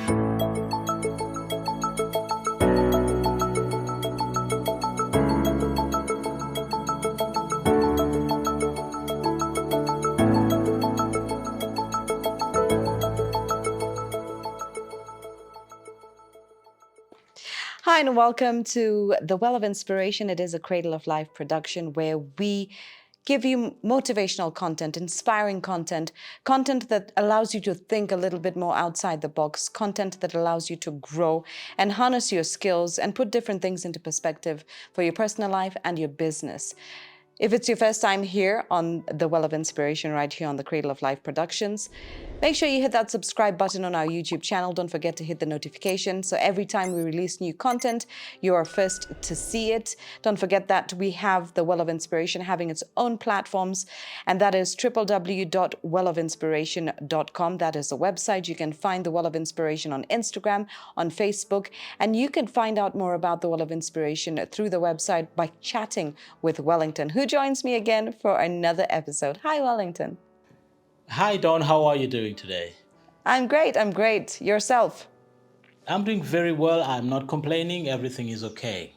Hi, and welcome to The Well of Inspiration. It is a Cradle of Life production where we give you motivational content, inspiring content, content that allows you to think a little bit more outside the box, content that allows you to grow and harness your skills and put different things into perspective for your personal life and your business. If it's your first time here on The Well of Inspiration, right here on the Cradle of Life Productions, make sure you hit that subscribe button on our YouTube channel. Don't forget to hit the notification so every time we release new content, you are first to see it. Don't forget that we have The Well of Inspiration having its own platforms, and that is www.wellofinspiration.com. That is the website. You can find The Well of Inspiration on Instagram, on Facebook, and you can find out more about The Well of Inspiration through the website by chatting with Wellington, who joins me again for another episode. Hi, Wellington. Hi, Dawn. How are you doing today? I'm great. I'm great. Yourself? I'm doing very well. I'm not complaining. Everything is okay.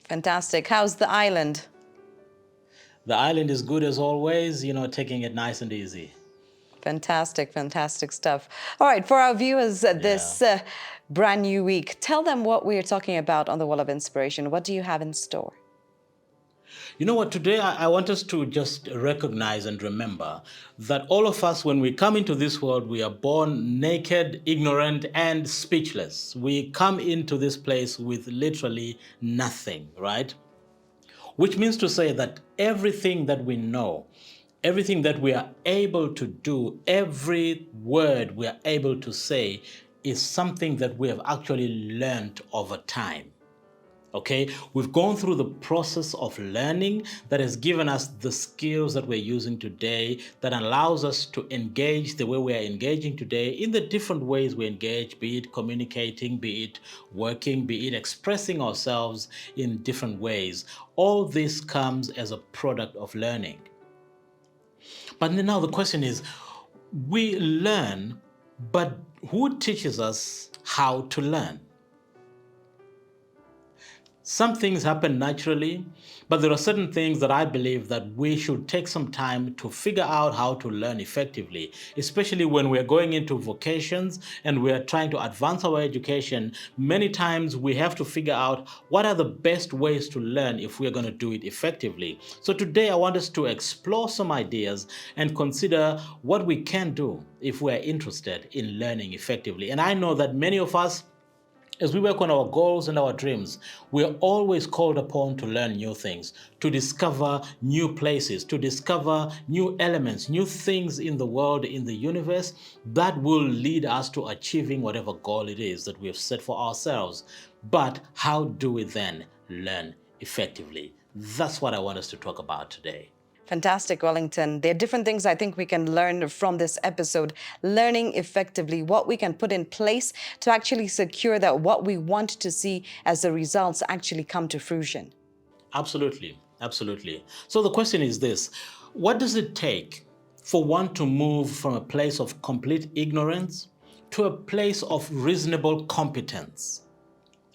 Fantastic. How's the island? The island is good as always, taking it nice and easy. Fantastic, fantastic stuff. All right, for our viewers this brand new week, tell them what we are talking about on the Well of Inspiration. What do you have in store? You know what? Today I want us to just recognize and remember that all of us, when we come into this world, we are born naked, ignorant, and speechless. We come into this place with literally nothing, right? Which means to say that everything that we know, everything that we are able to do, every word we are able to say is something that we have actually learned over time. Okay, we've gone through the process of learning that has given us the skills that we're using today, that allows us to engage the way we are engaging today in the different ways we engage, be it communicating, be it working, be it expressing ourselves in different ways. All this comes as a product of learning. But now the question is, we learn, but who teaches us how to learn? Some things happen naturally, but there are certain things that I believe that we should take some time to figure out how to learn effectively, especially when we're going into vocations and we're trying to advance our education. Many times we have to figure out what are the best ways to learn if we're going to do it effectively. So today I want us to explore some ideas and consider what we can do if we're interested in learning effectively. And I know that many of us, as we work on our goals and our dreams, we are always called upon to learn new things, to discover new places, to discover new elements, new things in the world, in the universe, that will lead us to achieving whatever goal it is that we have set for ourselves. But how do we then learn effectively? That's what I want us to talk about today. Fantastic, Wellington. There are different things I think we can learn from this episode. Learning effectively, what we can put in place to actually secure that what we want to see as the results actually come to fruition. Absolutely, absolutely. So the question is this: what does it take for one to move from a place of complete ignorance to a place of reasonable competence?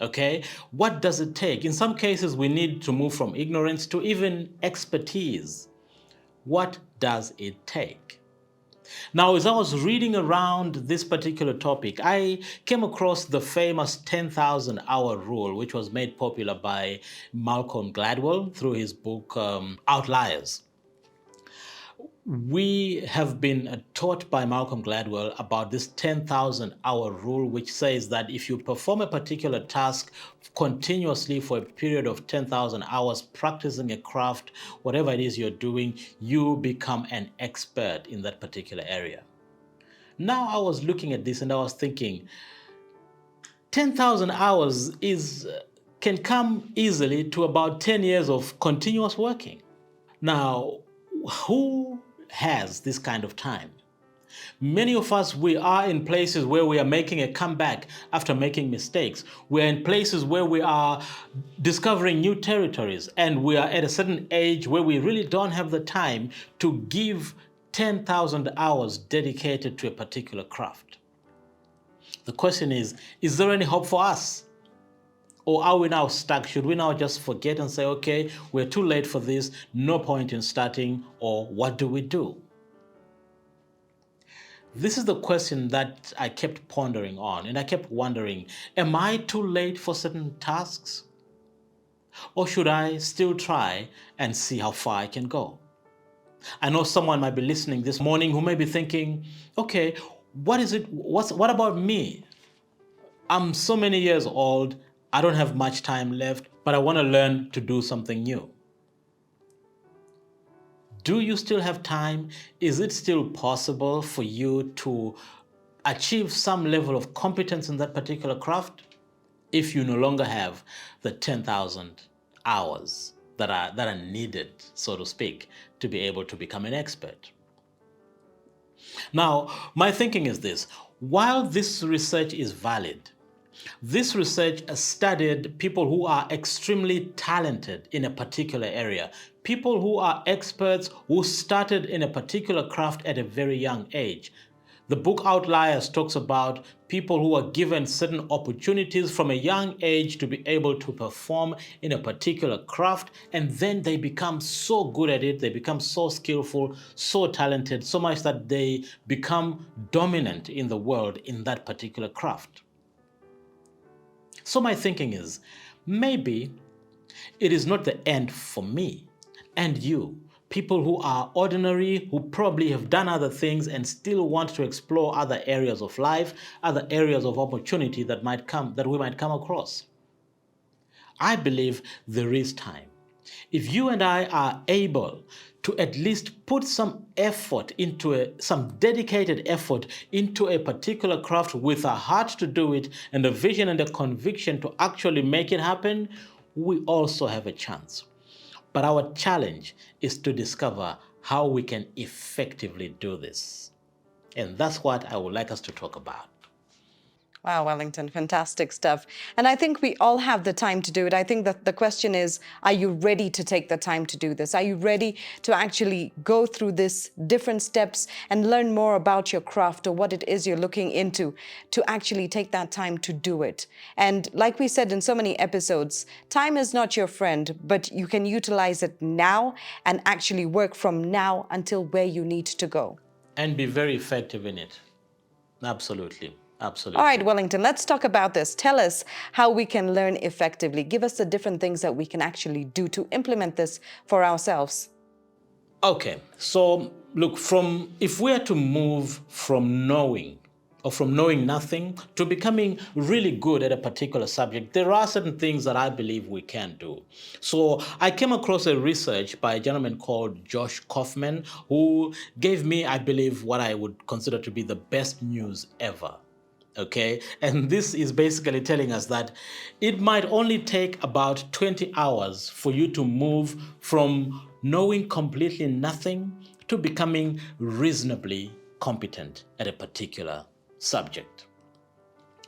Okay, what does it take? In some cases, we need to move from ignorance to even expertise. What does it take? Now, as I was reading around this particular topic, I came across the famous 10,000 hour rule, which was made popular by Malcolm Gladwell through his book Outliers. We have been taught by Malcolm Gladwell about this 10,000 hour rule, which says that if you perform a particular task continuously for a period of 10,000 hours, practicing a craft, whatever it is you're doing, you become an expert in that particular area. Now I was looking at this and I was thinking, 10,000 hours can come easily to about 10 years of continuous working. Now, who has this kind of time? Many of us, we are in places where we are making a comeback after making mistakes. We're in places where we are discovering new territories, and we are at a certain age where we really don't have the time to give 10,000 hours dedicated to a particular craft. The question is there any hope for us? Or are we now stuck? Should we now just forget and say, okay, we're too late for this, no point in starting, or what do we do? This is the question that I kept pondering on, and I kept wondering, am I too late for certain tasks? Or should I still try and see how far I can go? I know someone might be listening this morning who may be thinking, okay, what about me? I'm so many years old, I don't have much time left, but I want to learn to do something new. Do you still have time? Is it still possible for you to achieve some level of competence in that particular craft if you no longer have the 10,000 hours that are needed, so to speak, to be able to become an expert? Now, my thinking is this: while this research is valid, this research has studied people who are extremely talented in a particular area, people who are experts who started in a particular craft at a very young age. The book Outliers talks about people who are given certain opportunities from a young age to be able to perform in a particular craft, and then they become so good at it, they become so skillful, so talented, so much that they become dominant in the world in that particular craft. So my thinking is, maybe it is not the end for me and you, people who are ordinary, who probably have done other things and still want to explore other areas of life, other areas of opportunity that we might come across. I believe there is time. If you and I are able to at least put some effort into some dedicated effort into a particular craft with a heart to do it and a vision and a conviction to actually make it happen, we also have a chance. But our challenge is to discover how we can effectively do this. And that's what I would like us to talk about. Wow, Wellington, fantastic stuff. And I think we all have the time to do it. I think that the question is, are you ready to take the time to do this? Are you ready to actually go through this different steps and learn more about your craft or what it is you're looking into to actually take that time to do it? And like we said in so many episodes, time is not your friend, but you can utilize it now and actually work from now until where you need to go. And be very effective in it. Absolutely. Absolutely. All right, Wellington, let's talk about this. Tell us how we can learn effectively. Give us the different things that we can actually do to implement this for ourselves. Okay, so look, if we are to move from knowing or from knowing nothing to becoming really good at a particular subject, there are certain things that I believe we can do. So I came across a research by a gentleman called Josh Kaufman, who gave me, I believe, what I would consider to be the best news ever. Okay, and this is basically telling us that it might only take about 20 hours for you to move from knowing completely nothing to becoming reasonably competent at a particular subject.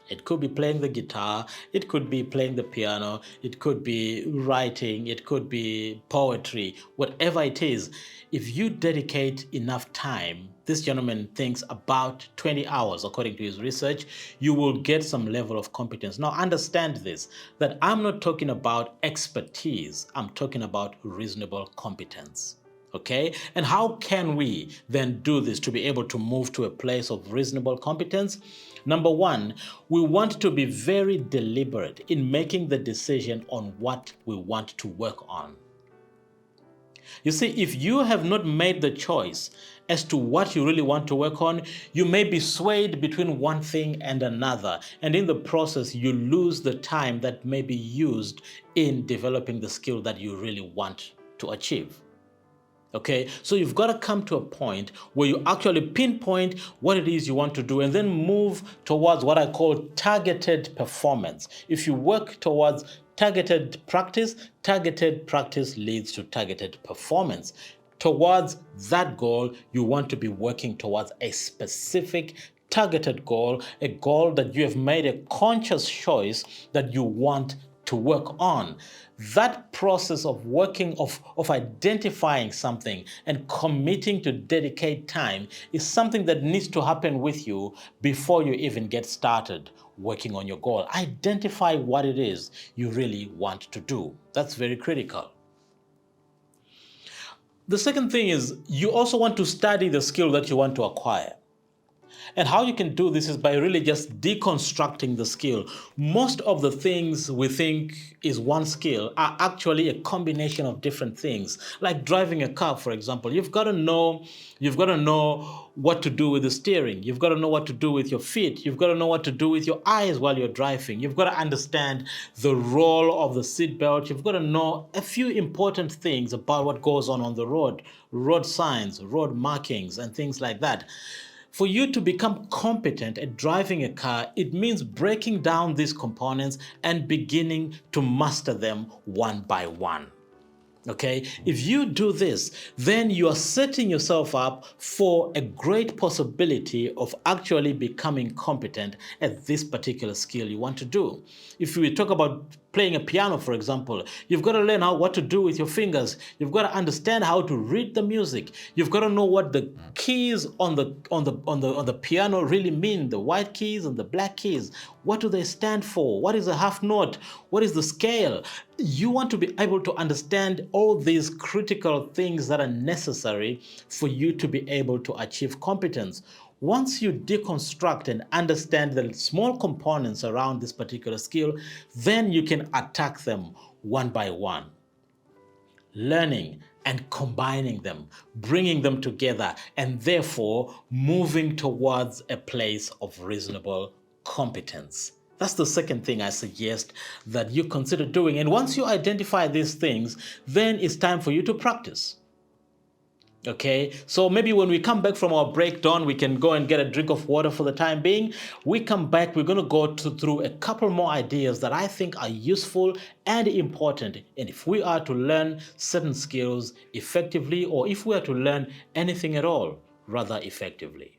It could be playing the guitar, it could be playing the piano, it could be writing, it could be poetry, whatever it is. If you dedicate enough time, this gentleman thinks about 20 hours, according to his research, you will get some level of competence. Now, understand this, that I'm not talking about expertise, I'm talking about reasonable competence. Okay? And how can we then do this to be able to move to a place of reasonable competence? Number one, we want to be very deliberate in making the decision on what we want to work on. You see, if you have not made the choice as to what you really want to work on, you may be swayed between one thing and another. And in the process, you lose the time that may be used in developing the skill that you really want to achieve. Okay, so you've got to come to a point where you actually pinpoint what it is you want to do and then move towards what I call targeted performance. If you work towards targeted practice leads to targeted performance. Towards that goal, you want to be working towards a specific targeted goal, a goal that you have made a conscious choice that you want to work on. That process of working, of identifying something and committing to dedicate time is something that needs to happen with you before you even get started working on your goal. Identify what it is you really want to do. That's very critical. The second thing is you also want to study the skill that you want to acquire. And how you can do this is by really just deconstructing the skill. Most of the things we think is one skill are actually a combination of different things. Like driving a car, for example, you've got to know what to do with the steering. You've got to know what to do with your feet. You've got to know what to do with your eyes while you're driving. You've got to understand the role of the seatbelt. You've got to know a few important things about what goes on the road signs, road markings, and things like that. For you to become competent at driving a car, it means breaking down these components and beginning to master them one by one. Okay, if you do this, then you are setting yourself up for a great possibility of actually becoming competent at this particular skill you want to do. If we talk about playing a piano, for example, you've got to learn what to do with your fingers. You've got to understand how to read the music. You've got to know what the keys on the piano really mean, the white keys and the black keys. What do they stand for? What is a half note? What is the scale? You want to be able to understand all these critical things that are necessary for you to be able to achieve competence. Once you deconstruct and understand the small components around this particular skill, then you can attack them one by one, learning and combining them, bringing them together, and therefore moving towards a place of reasonable competence. That's the second thing I suggest that you consider doing. And once you identify these things, then it's time for you to practice. Okay, so maybe when we come back from our break, Dawn, we can go and get a drink of water for the time being. We come back, we're going to go through a couple more ideas that I think are useful and important. And if we are to learn certain skills effectively, or if we are to learn anything at all rather effectively.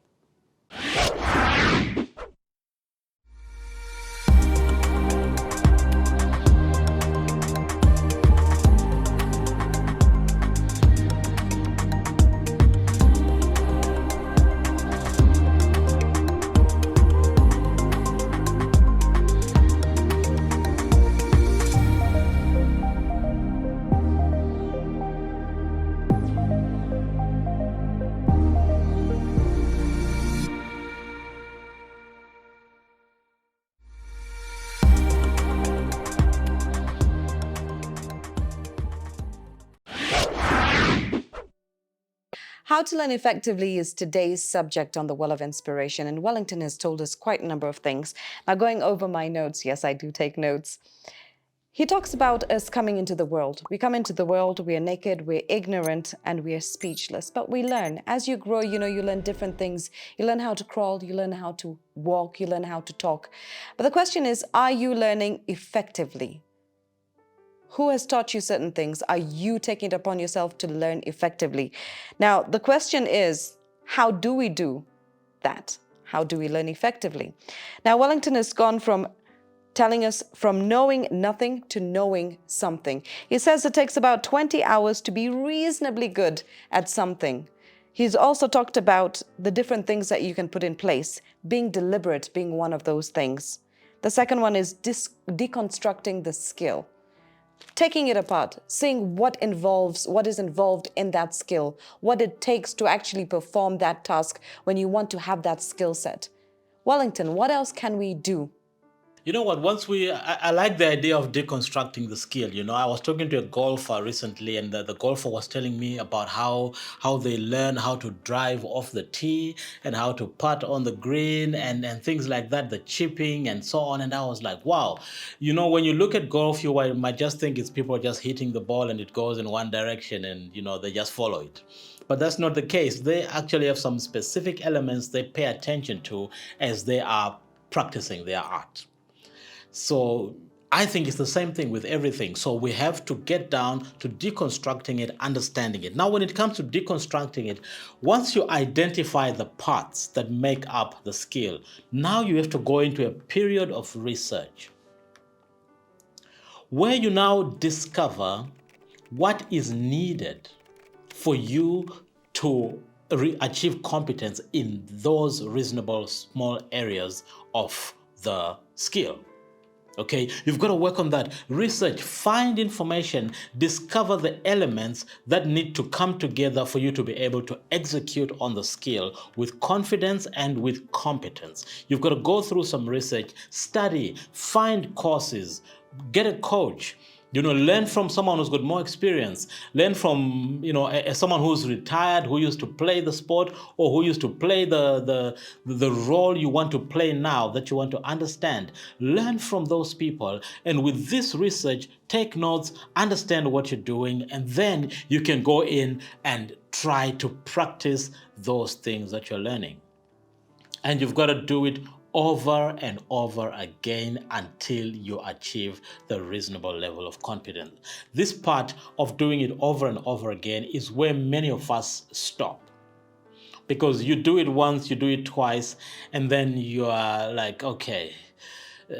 How to learn effectively is today's subject on the Well of Inspiration, and Wellington has told us quite a number of things. Now, going over my notes, yes, I do take notes. He talks about us coming into the world. We come into the world, we are naked, we're ignorant, and we are speechless. But we learn. As you grow, you learn different things. You learn how to crawl, you learn how to walk, you learn how to talk. But the question is, are you learning effectively? Who has taught you certain things? Are you taking it upon yourself to learn effectively? Now, the question is, how do we do that? How do we learn effectively? Now, Wellington has gone from telling us from knowing nothing to knowing something. He says it takes about 20 hours to be reasonably good at something. He's also talked about the different things that you can put in place, being deliberate being one of those things. The second one is deconstructing the skill. Taking it apart, seeing what is involved in that skill, what it takes to actually perform that task when you want to have that skill set. Wellington, what else can we do? You know what, I like the idea of deconstructing the skill. I was talking to a golfer recently, and the golfer was telling me about how they learn how to drive off the tee and how to putt on the green and things like that, the chipping and so on. And I was like, wow, when you look at golf, you might just think it's people just hitting the ball and it goes in one direction and, they just follow it. But that's not the case. They actually have some specific elements they pay attention to as they are practicing their art. So I think it's the same thing with everything. So we have to get down to deconstructing it, understanding it. Now, when it comes to deconstructing it, once you identify the parts that make up the skill, now you have to go into a period of research. where you now discover what is needed for you to achieve competence in those reasonable small areas of the skill. Okay, you've got to work on that. Research, find information, discover the elements that need to come together for you to be able to execute on the skill with confidence and with competence. You've got to go through some research, study, find courses, get a coach. Learn from someone who's got more experience. Learn from, someone who's retired, who used to play the sport, or who used to play the role you want to play now, that you want to understand. Learn from those people. And with this research, take notes, understand what you're doing, and then you can go in and try to practice those things that you're learning. And you've got to do it over and over again until you achieve the reasonable level of confidence. This part of doing it over and over again is where many of us stop. Because you do it once, you do it twice, and then you are like, okay,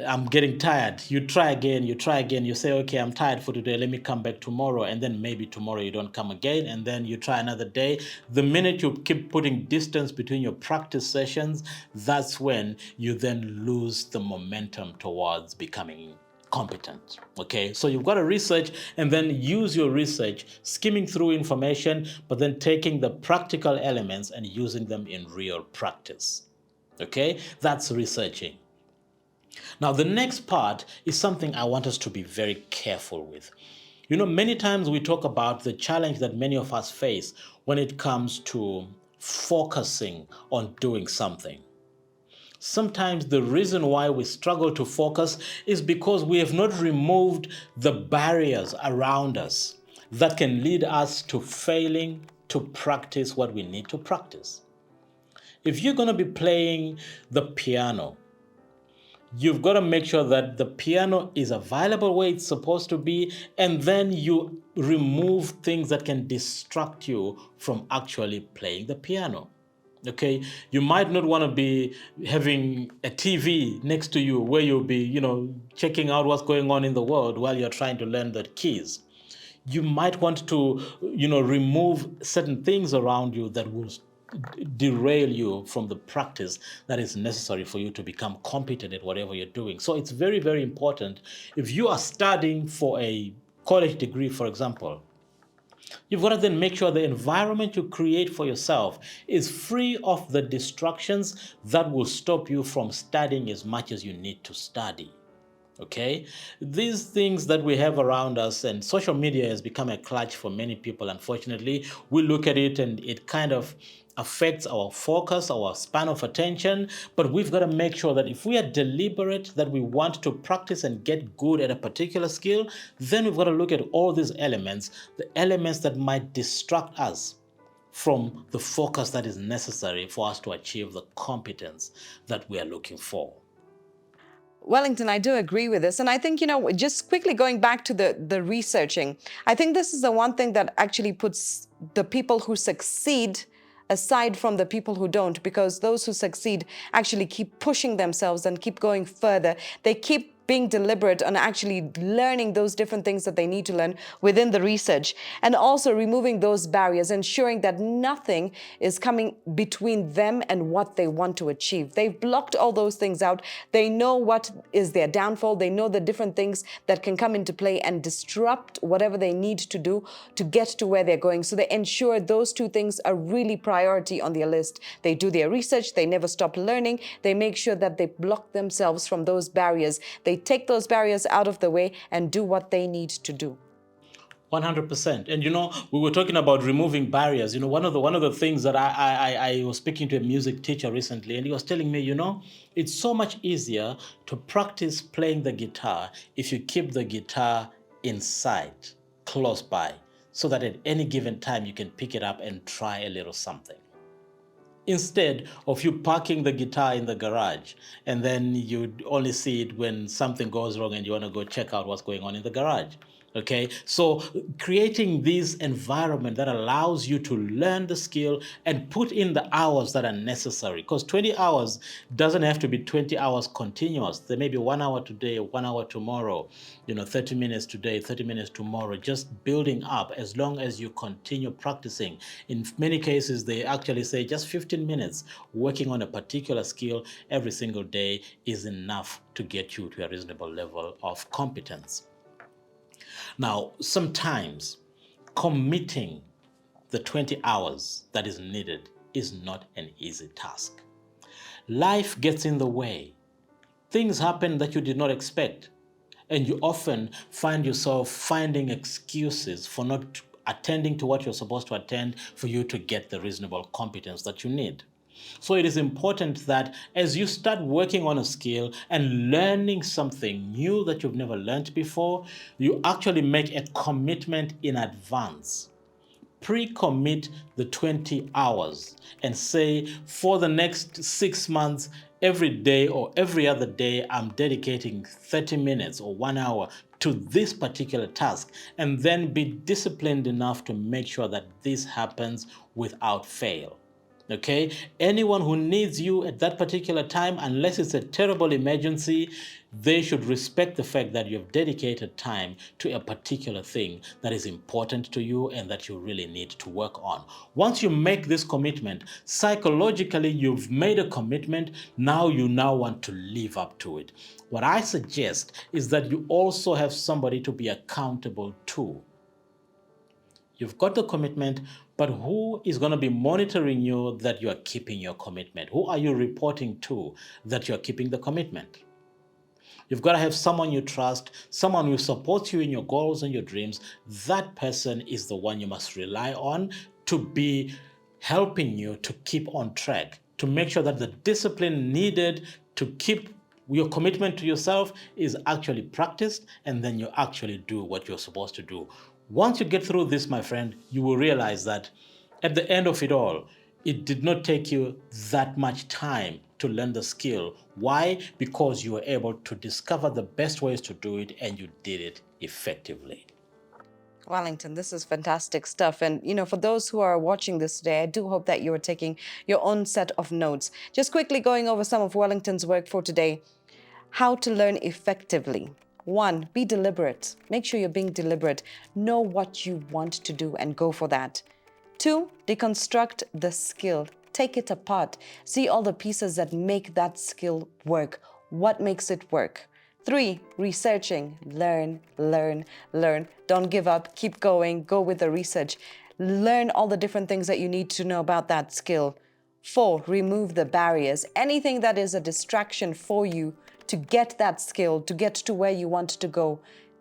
I'm getting tired. You try again, you say, okay, I'm tired for today, let me come back tomorrow. And then maybe tomorrow you don't come again, and then you try another day. The minute you keep putting distance between your practice sessions, that's when you then lose the momentum towards becoming competent. Okay, so you've got to research and then use your research, skimming through information, but then taking the practical elements and using them in real practice. Okay, that's researching. Now, the next part is something I want us to be very careful with. Many times we talk about the challenge that many of us face when it comes to focusing on doing something. Sometimes the reason why we struggle to focus is because we have not removed the barriers around us that can lead us to failing to practice what we need to practice. If you're going to be playing the piano, you've got to make sure that the piano is available where it's supposed to be, and then you remove things that can distract you from actually playing the piano. Okay, you might not want to be having a TV next to you where you'll be, checking out what's going on in the world while you're trying to learn the keys. You might want to, remove certain things around you that will derail you from the practice that is necessary for you to become competent at whatever you're doing. So it's very, very important. If you are studying for a college degree, for example, you've got to then make sure the environment you create for yourself is free of the distractions that will stop you from studying as much as you need to study. Okay, these things that we have around us, and social media has become a clutch for many people. Unfortunately, we look at it and it kind of affects our focus, our span of attention. But we've got to make sure that if we are deliberate that we want to practice and get good at a particular skill, then we've got to look at all these elements, the elements that might distract us from the focus that is necessary for us to achieve the competence that we are looking for. Wellington, I do agree with this. And I think, just quickly going back to the researching, I think this is the one thing that actually puts the people who succeed aside from the people who don't, because those who succeed actually keep pushing themselves and keep going further. They keep being deliberate on actually learning those different things that they need to learn within the research, and also removing those barriers, ensuring that nothing is coming between them and what they want to achieve. They've blocked all those things out. They know what is their downfall. They know the different things that can come into play and disrupt whatever they need to do to get to where they're going. So they ensure those two things are really priority on their list. They do their research. They never stop learning. They make sure that they block themselves from those barriers. They take those barriers out of the way and do what they need to do. 100%. And we were talking about removing barriers. One of the things that I was speaking to a music teacher recently, and he was telling me, it's so much easier to practice playing the guitar if you keep the guitar inside, close by, so that at any given time you can pick it up and try a little something. Instead of you parking the guitar in the garage and then you only see it when something goes wrong and you want to go check out what's going on in the garage. Okay, so creating this environment that allows you to learn the skill and put in the hours that are necessary, because 20 hours doesn't have to be 20 hours continuous. There may be 1 hour today, 1 hour tomorrow, 30 minutes today, 30 minutes tomorrow, just building up as long as you continue practicing. In many cases, they actually say just 15 minutes working on a particular skill every single day is enough to get you to a reasonable level of competence. Now, sometimes committing the 20 hours that is needed is not an easy task. Life gets in the way. Things happen that you did not expect, and you often find yourself finding excuses for not attending to what you're supposed to attend for you to get the reasonable competence that you need. So it is important that as you start working on a skill and learning something new that you've never learned before, you actually make a commitment in advance. Pre-commit the 20 hours and say, for the next 6 months, every day or every other day, I'm dedicating 30 minutes or 1 hour to this particular task, and then be disciplined enough to make sure that this happens without fail. Okay, anyone who needs you at that particular time, unless it's a terrible emergency, they should respect the fact that you've dedicated time to a particular thing that is important to you and that you really need to work on. Once you make this commitment, psychologically you've made a commitment. Now you want to live up to it. What I suggest is that you also have somebody to be accountable to. You've got the commitment, but who is going to be monitoring you that you are keeping your commitment? Who are you reporting to that you are keeping the commitment? You've got to have someone you trust, someone who supports you in your goals and your dreams. That person is the one you must rely on to be helping you to keep on track, to make sure that the discipline needed to keep your commitment to yourself is actually practiced, and then you actually do what you're supposed to do. Once you get through this, my friend, you will realize that at the end of it all, it did not take you that much time to learn the skill. Why? Because you were able to discover the best ways to do it and you did it effectively. Wellington, this is fantastic stuff. And, for those who are watching this today, I do hope that you are taking your own set of notes. Just quickly going over some of Wellington's work for today. How to learn effectively. 1, be deliberate. Make sure you're being deliberate. Know what you want to do and go for that. 2, deconstruct the skill. Take it apart. See all the pieces that make that skill work. What makes it work? 3, researching. Learn, learn, learn. Don't give up. Keep going. Go with the research. Learn all the different things that you need to know about that skill. 4, remove the barriers. Anything that is a distraction for you to get that skill, to get to where you want to go,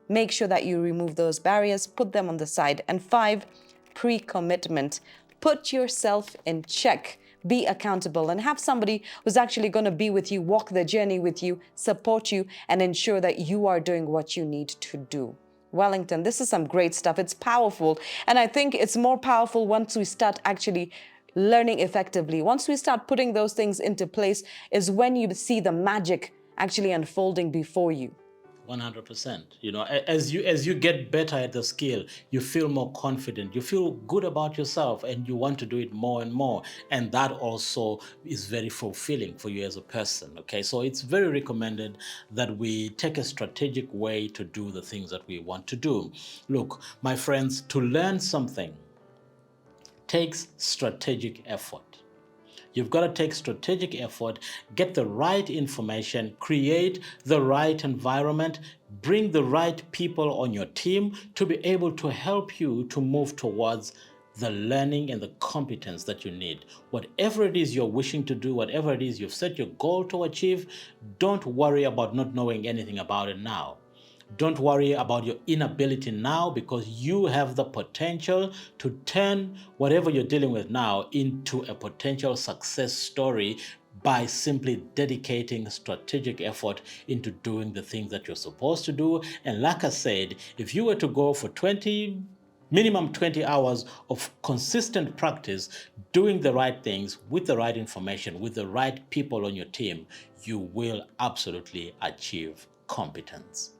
make sure that you remove those barriers, put them on the side. And 5, pre-commitment. Put yourself in check. Be accountable and have somebody who's actually going to be with you, walk the journey with you, support you, and ensure that you are doing what you need to do. Wellington, this is some great stuff. It's powerful. And I think it's more powerful once we start actually learning effectively. Once we start putting those things into place is when you see the magic actually unfolding before you. 100%. As you get better at the skill, you feel more confident, you feel good about yourself, and you want to do it more and more. And that also is very fulfilling for you as a person. Okay, so it's very recommended that we take a strategic way to do the things that we want to do. Look, my friends, to learn something takes strategic effort. You've got to take strategic effort, get the right information, create the right environment, bring the right people on your team to be able to help you to move towards the learning and the competence that you need. Whatever it is you're wishing to do, whatever it is you've set your goal to achieve, don't worry about not knowing anything about it now. Don't worry about your inability now, because you have the potential to turn whatever you're dealing with now into a potential success story by simply dedicating strategic effort into doing the things that you're supposed to do. And like I said, if you were to go for minimum 20 hours of consistent practice, doing the right things with the right information, with the right people on your team, you will absolutely achieve competence.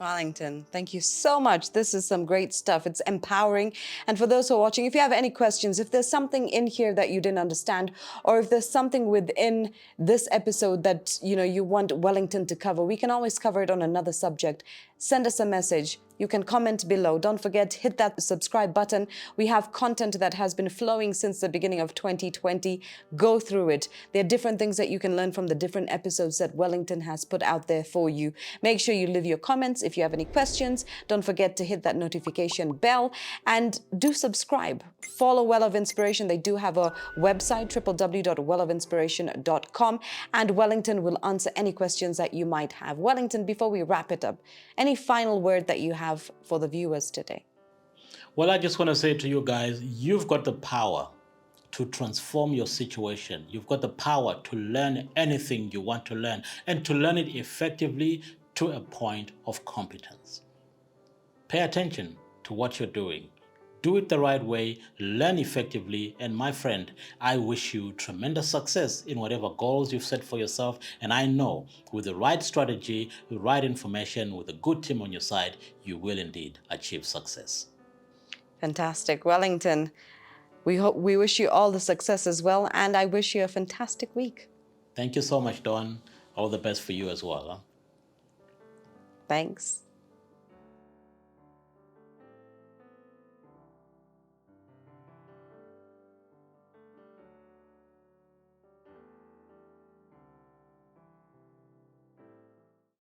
Wellington, thank you so much. This is some great stuff. It's empowering. And for those who are watching, if you have any questions, if there's something in here that you didn't understand, or if there's something within this episode that you want Wellington to cover, we can always cover it on another subject. Send us a message. You can comment below. Don't forget, hit that subscribe button. We have content that has been flowing since the beginning of 2020. Go through it. There are different things that you can learn from the different episodes that Wellington has put out there for you. Make sure you leave your comments. If you have any questions, don't forget to hit that notification bell and do subscribe. Follow Well of Inspiration. They do have a website, www.wellofinspiration.com, and Wellington will answer any questions that you might have. Wellington, before we wrap it up, any final word that you have for the viewers today? Well, I just want to say to you guys, you've got the power to transform your situation. You've got the power to learn anything you want to learn and to learn it effectively to a point of competence. Pay attention to what you're doing. Do it the right way, learn effectively, and my friend, I wish you tremendous success in whatever goals you've set for yourself, and I know with the right strategy, the right information, with a good team on your side, you will indeed achieve success. Fantastic. Wellington, we wish you all the success as well, and I wish you a fantastic week. Thank you so much, Dawn. All the best for you as well. Thanks.